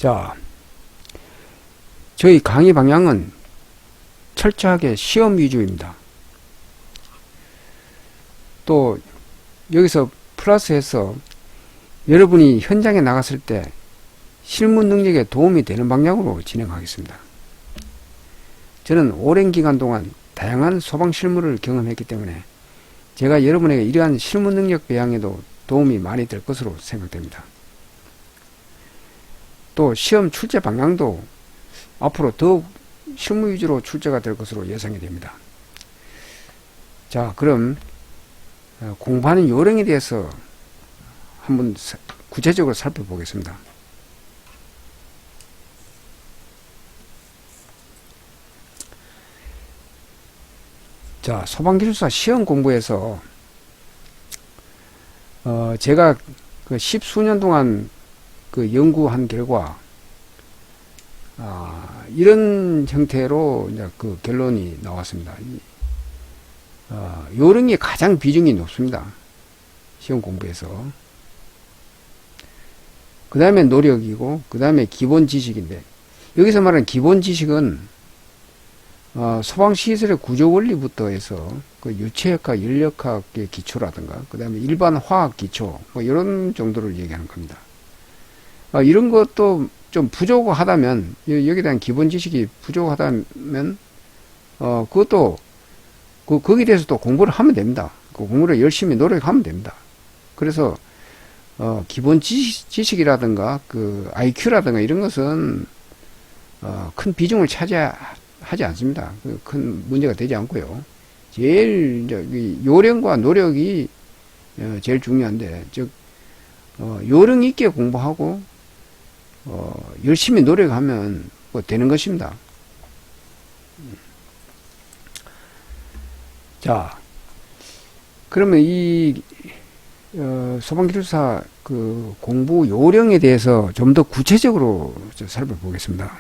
자, 저희 강의 방향은 철저하게 시험 위주입니다. 또 여기서 플러스해서 여러분이 현장에 나갔을 때 실무 능력에 도움이 되는 방향으로 진행하겠습니다. 저는 오랜 기간 동안 다양한 소방 실무를 경험했기 때문에 제가 여러분에게 이러한 실무 능력 배양에도 도움이 많이 될 것으로 생각됩니다. 또 시험 출제 방향도 앞으로 더욱 실무 위주로 출제가 될 것으로 예상이 됩니다. 자, 그럼 공부하는 요령에 대해서 한번 구체적으로 살펴보겠습니다. 자, 소방기술사 시험 공부에서 제가 그 10수년 동안 그 연구한 결과 이런 형태로 이제 그 결론이 나왔습니다. 요령이 가장 비중이 높습니다. 시험 공부에서. 그 다음에 노력이고, 그 다음에 기본 지식인데, 여기서 말하는 기본 지식은 소방시설의 구조 원리부터 해서 그 유체역학, 인력학의 기초라든가, 그 다음에 일반 화학 기초, 뭐 이런 정도를 얘기하는 겁니다. 이런 것도 좀 부족하다면, 여기에 대한 기본 지식이 부족하다면, 그것도, 거기에 대해서 또 공부를 하면 됩니다. 그 공부를 열심히 노력하면 됩니다. 그래서, 기본 지식이라든가, 그, IQ라든가 이런 것은, 큰 비중을 차지하지 않습니다. 큰 문제가 되지 않고요. 제일, 이제, 요령과 노력이, 제일 중요한데, 즉, 요령 있게 공부하고, 열심히 노력하면, 뭐, 되는 것입니다. 자, 그러면 이, 소방기술사 그 공부 요령에 대해서 좀 더 구체적으로 살펴보겠습니다.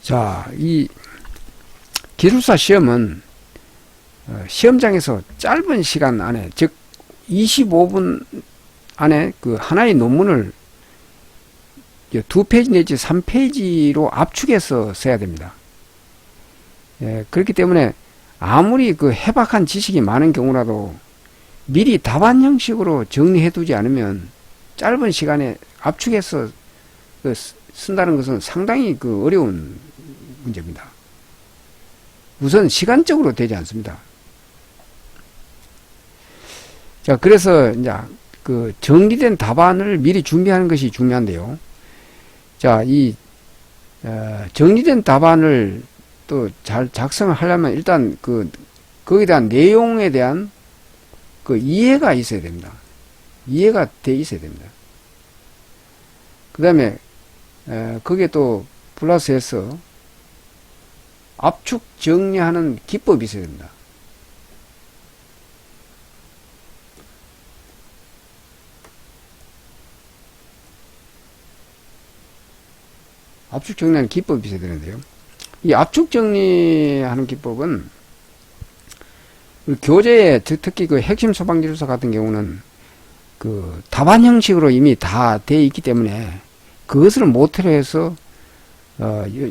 자, 이 기술사 시험은 시험장에서 짧은 시간 안에, 즉 25분 안에 그 하나의 논문을 2페이지 내지 3페이지로 압축해서 써야 됩니다. 그렇기 때문에 아무리 그 해박한 지식이 많은 경우라도 미리 답안 형식으로 정리해 두지 않으면 짧은 시간에 압축해서 쓴다는 것은 상당히 그 어려운 문제입니다. 우선 시간적으로 되지 않습니다. 자, 그래서 이제 그 정리된 답안을 미리 준비하는 것이 중요한데요. 자, 이 정리된 답안을 또 잘 작성을 하려면 일단 거기에 대한 내용에 대한 그 이해가 있어야 됩니다. 이해가 돼 있어야 됩니다. 그 다음에 거기에 또 플러스해서 압축 정리하는 기법이 있어야 됩니다. 압축 정리하는 기법이 있어야 되는데요. 이 압축 정리하는 기법은 교재에 특히 그 핵심 소방기술사 같은 경우는 그 답안 형식으로 이미 다 돼 있기 때문에 그것을 모태로 해서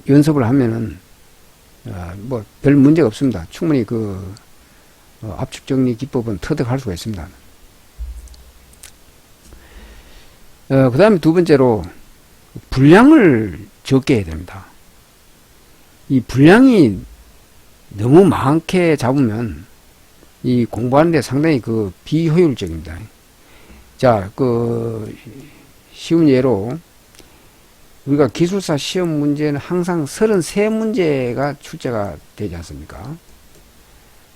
연습을 하면은 뭐 별 문제가 없습니다. 충분히 그 압축 정리 기법은 터득할 수가 있습니다. 그 다음에 두 번째로 분량을 적게 해야 됩니다. 이 분량이 너무 많게 잡으면 이 공부하는데 상당히 그 비효율적입니다. 자, 그 쉬운 예로 우리가 기술사 시험 문제는 항상 33문제가 출제가 되지 않습니까?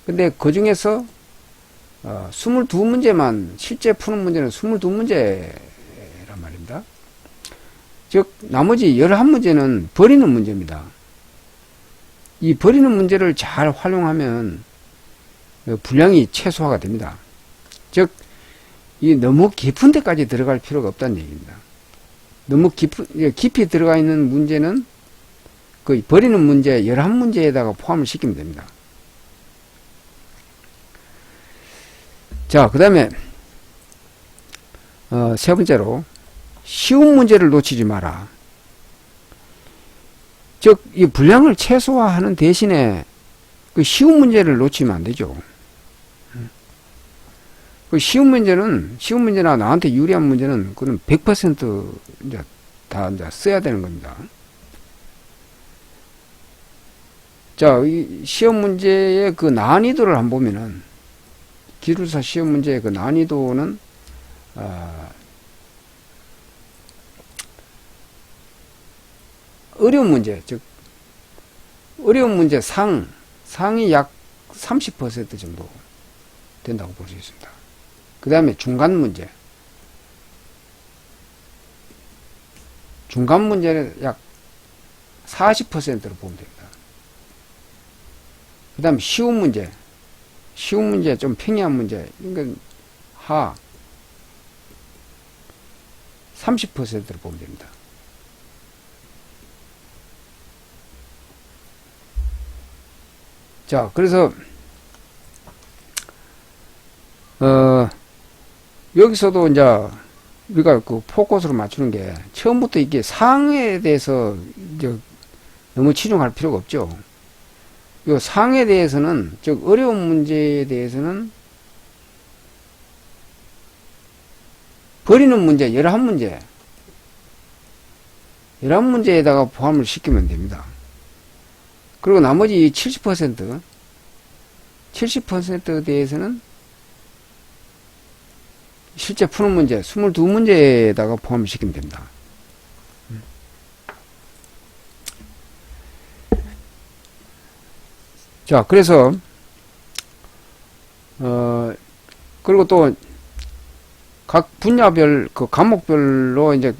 근데 그 중에서 22문제만 실제 푸는 문제는 22문제란 말입니다. 즉 나머지 11문제는 버리는 문제입니다. 이 버리는 문제를 잘 활용하면 분량이 최소화가 됩니다. 즉 이 너무 깊은 데까지 들어갈 필요가 없다는 얘기입니다. 너무 깊이 들어가 있는 문제는 그 버리는 문제 11문제에다가 포함을 시키면 됩니다. 자, 그 다음에, 세 번째로, 쉬운 문제를 놓치지 마라. 즉, 이 분량을 최소화하는 대신에 그 쉬운 문제를 놓치면 안 되죠. 그 쉬운 문제나 나한테 유리한 문제는 그는 100% 이제 다 이제 써야 되는 겁니다. 자, 이 시험 문제의 그 난이도를 한번 보면은, 기술사 시험 문제의 그 난이도는, 어려운 문제, 즉, 어려운 문제 상이 약 30% 정도 된다고 볼 수 있습니다. 그 다음에 중간 문제는 약 40%로 보면 됩니다. 그 다음에 쉬운 문제, 좀 평이한 문제, 이건 하 30%로 보면 됩니다. 자, 그래서 여기서도 이제 우리가 그 포커스로 맞추는 게 처음부터 이게 상에 대해서 이제 너무 치중할 필요가 없죠. 요 상에 대해서는, 즉 어려운 문제에 대해서는 버리는 문제 11문제에다가 포함을 시키면 됩니다. 그리고 나머지 70%에 대해서는 실제 푸는 문제 22문제에다가 포함을 시키면 됩니다. 자, 그래서 그리고 또 각 분야별 그 과목별로 이제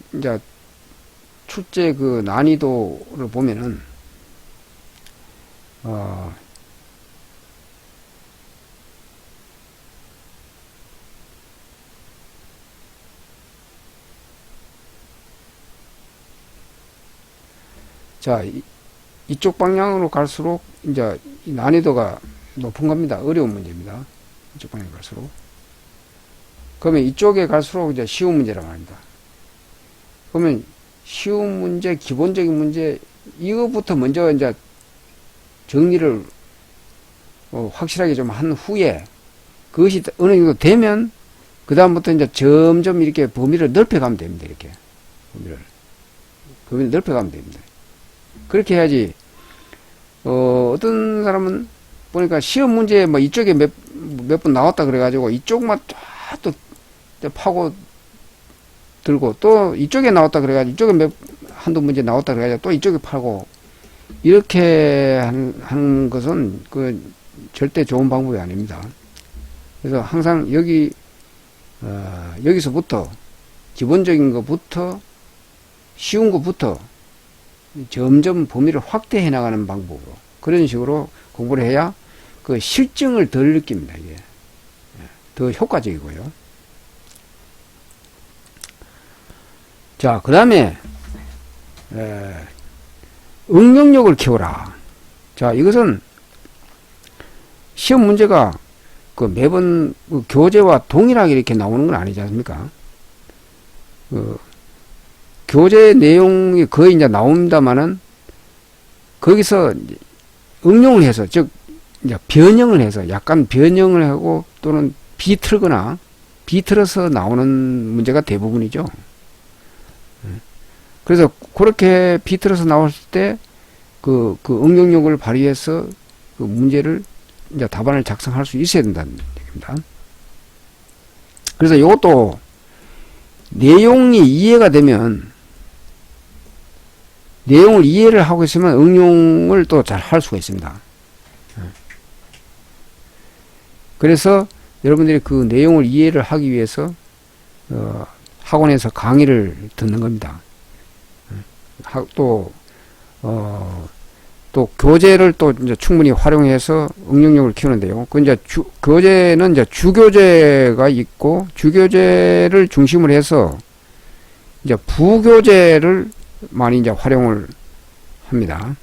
출제 그 난이도를 보면은 자, 이쪽 방향으로 갈수록 이제 난이도가 높은 겁니다. 어려운 문제입니다. 이쪽 방향으로 갈수록. 그러면 이쪽에 갈수록 이제 쉬운 문제란 말입니다. 그러면 쉬운 문제, 기본적인 문제, 이거부터 먼저 이제 정리를 확실하게 좀 한 후에 그것이 어느 정도 되면 그다음부터 이제 점점 이렇게 범위를 넓혀가면 됩니다. 이렇게 범위를 넓혀가면 됩니다. 그렇게 해야지. 어떤 사람은 보니까 시험 문제 뭐 이쪽에 몇 번 나왔다 그래가지고 이쪽만 쫙 또 파고 들고 또 이쪽에 나왔다 그래가지고 이쪽에 한두 문제 나왔다 그래가지고 또 이쪽에 팔고 이렇게 하는 것은 그 절대 좋은 방법이 아닙니다. 그래서 항상 여기서부터 기본적인 것부터 쉬운 것부터 점점 범위를 확대해 나가는 방법으로 그런 식으로 공부를 해야 그 실증을 덜 느낍니다. 이게 더 효과적이고요. 자, 그 다음에 응용력을 키워라. 자, 이것은 시험 문제가 그 매번 그 교재와 동일하게 이렇게 나오는 건 아니지 않습니까? 교재 내용이 거의 이제 나옵니다만은 거기서 응용을 해서, 즉 이제 변형을 해서 약간 변형을 하고 또는 비틀어서 나오는 문제가 대부분이죠. 그래서 그렇게 비틀어서 나왔을 때 그 응용력을 발휘해서 그 문제를 이제 답안을 작성할 수 있어야 된다는 얘기입니다. 그래서 이것도 내용이 이해가 되면 내용을 이해를 하고 있으면 응용을 또 잘 할 수가 있습니다. 그래서 여러분들이 그 내용을 이해를 하기 위해서 학원에서 강의를 듣는 겁니다. 또 교재를 또 이제 충분히 활용해서 응용력을 키우는데요. 그 이제 교재는 이제 주교재가 있고 주교재를 중심으로 해서 이제 부교재를 많이 이제 활용을 합니다.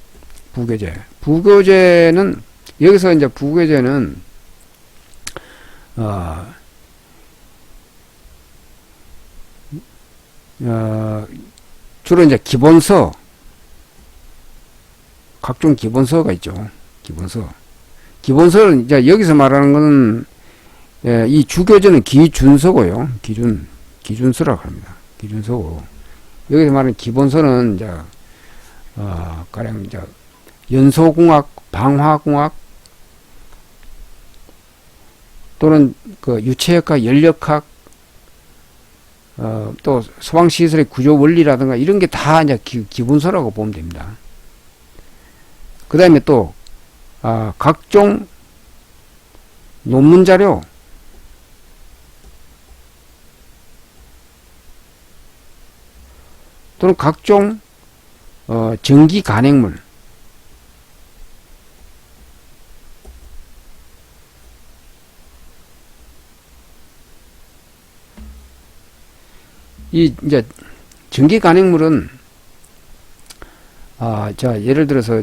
부교재는 여기서 이제 부교재는 주로 이제 기본서, 각종 기본서가 있죠. 기본서는 이제 여기서 말하는 거는 이 주교재는 기준서고요. 기준서라고 합니다. 기준서고, 여기서 말하는 기본서는 이제 가령 이제 연소공학, 방화공학 또는 그 유체역학, 연력학, 또 소방시설의 구조 원리라든가 이런 게 다 이제 기본서라고 보면 됩니다. 그 다음에 또 각종 논문 자료, 또는 각종 전기 간행물, 이제 전기 간행물은 자 예를 들어서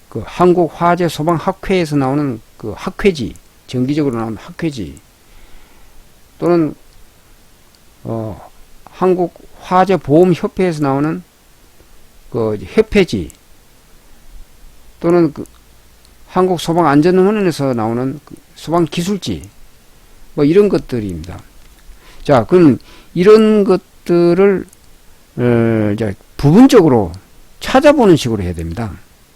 그 한국화재소방학회에서 나오는 그 학회지, 정기적으로 나오는 학회지, 또는 한국화재보험협회에서 나오는 그 협회지, 또는 그 한국소방안전원에서 나오는 그 소방기술지, 뭐 이런 것들입니다. 자, 그럼 이런 것들을 이제 부분적으로 찾아보는 식으로 해야 됩니다.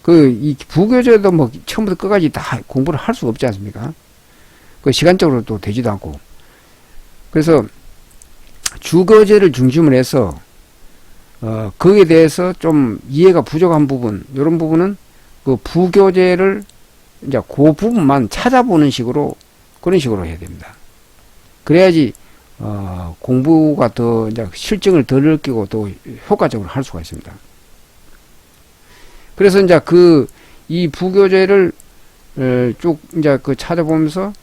이 부교재도 뭐 처음부터 끝까지 다 공부를 할 수 없지 않습니까? 그 시간적으로 또 되지도 않고. 그래서 주교재를 중심으로 해서 거기에 대해서 좀 이해가 부족한 부분, 이런 부분은 그 부교재를 이제 그 부분만 찾아보는 식으로, 그런 식으로 해야 됩니다. 그래야지 공부가 더 이제 실증을 덜 느끼고 또 효과적으로 할 수가 있습니다. 그래서 이제 이 부교재를 쭉 이제 찾아보면서,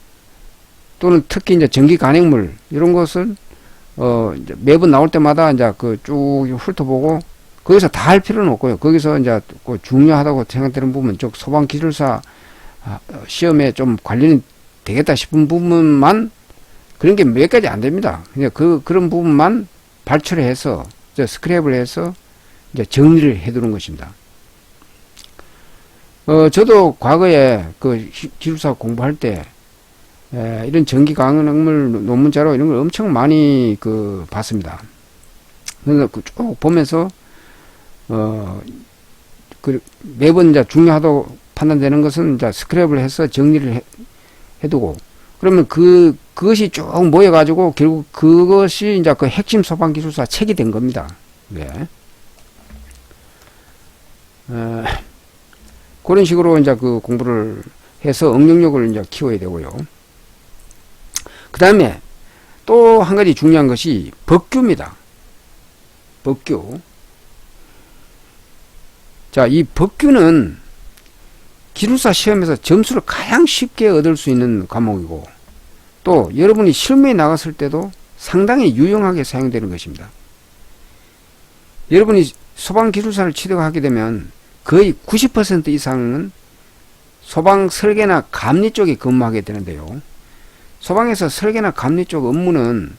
또는 특히 이제 전기 간행물 이런 것을 이제 매번 나올 때마다 이제 쭉 훑어보고, 거기서 다 할 필요는 없고요. 거기서 이제 중요하다고 생각되는 부분, 즉 소방기술사 시험에 좀 관련이 되겠다 싶은 부분만, 그런 게 몇 가지 안 됩니다. 그냥 그런 부분만 발췌를 해서 이제 스크랩을 해서 이제 정리를 해 두는 것입니다. 저도 과거에 기술사 공부할 때 이런 전기 간행물 논문 자료 이런 걸 엄청 많이 봤습니다. 그래서 쭉 보면서 매번 이제 중요하다고 판단되는 것은 이제 스크랩을 해서 정리를 해두고, 그러면 그것이 쭉 모여가지고 결국 그것이 이제 그 핵심 소방기술사 책이 된 겁니다. 네. 그런 식으로 이제 공부를 해서 응용력을 이제 키워야 되고요. 그 다음에 또 한 가지 중요한 것이 법규입니다. 법규. 자, 이 법규는 기술사 시험에서 점수를 가장 쉽게 얻을 수 있는 과목이고, 또 여러분이 실무에 나갔을 때도 상당히 유용하게 사용되는 것입니다. 여러분이 소방기술사를 취득하게 되면 거의 90% 이상은 소방 설계나 감리 쪽에 근무하게 되는데요. 소방에서 설계나 감리 쪽 업무는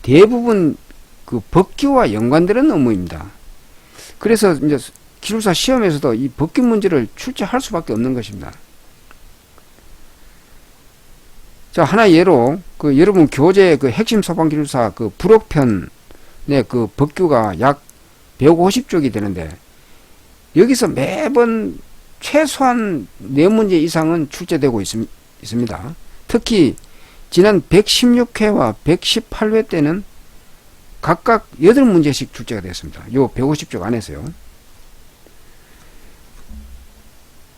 대부분 그 법규와 연관되는 업무입니다. 그래서 이제 기술사 시험에서도 이 법규 문제를 출제할 수밖에 없는 것입니다. 자, 하나 예로 여러분 교재 핵심 소방기술사 불혹편의 법규가 약 150쪽이 되는데, 여기서 매번 최소한 4문제 이상은 출제되고 있습니다. 특히 지난 116회와 118회 때는 각각 8문제씩 출제가 됐습니다. 요 150쪽 안에서요.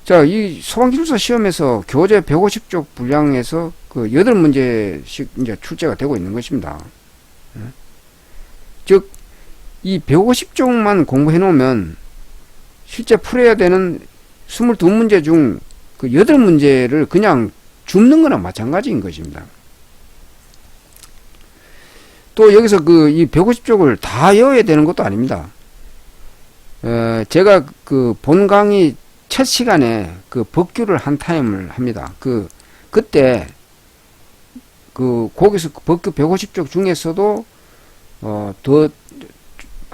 자, 이 소방기술사 시험에서 교재 150쪽 분량에서 8문제씩 이제 출제가 되고 있는 것입니다. 즉, 이 150쪽만 공부해 놓으면 실제 풀어야 되는 22문제 중 8문제를 그냥 줍는 거나 마찬가지인 것입니다. 또 여기서 이 150쪽을 다 외워야 되는 것도 아닙니다. 제가 본 강의 첫 시간에 법규를 한 타임을 합니다. 그때 거기서 법규 150쪽 중에서도 더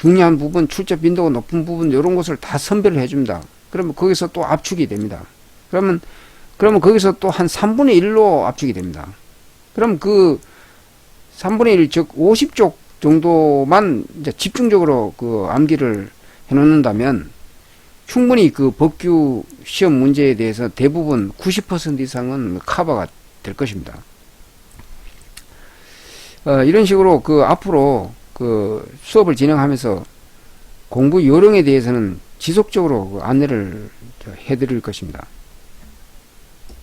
중요한 부분, 출제 빈도가 높은 부분, 이런 것을 다 선별을 해줍니다. 그러면 거기서 또 압축이 됩니다. 그러면 거기서 또 한 3분의 1로 압축이 됩니다. 그럼 그 3분의 1, 즉 50쪽 정도만 이제 집중적으로 그 암기를 해 놓는다면 충분히 그 법규 시험 문제에 대해서 대부분 90% 이상은 커버가 될 것입니다. 이런 식으로 그 앞으로 그 수업을 진행하면서 공부 요령에 대해서는 지속적으로 그 안내를 해드릴 것입니다.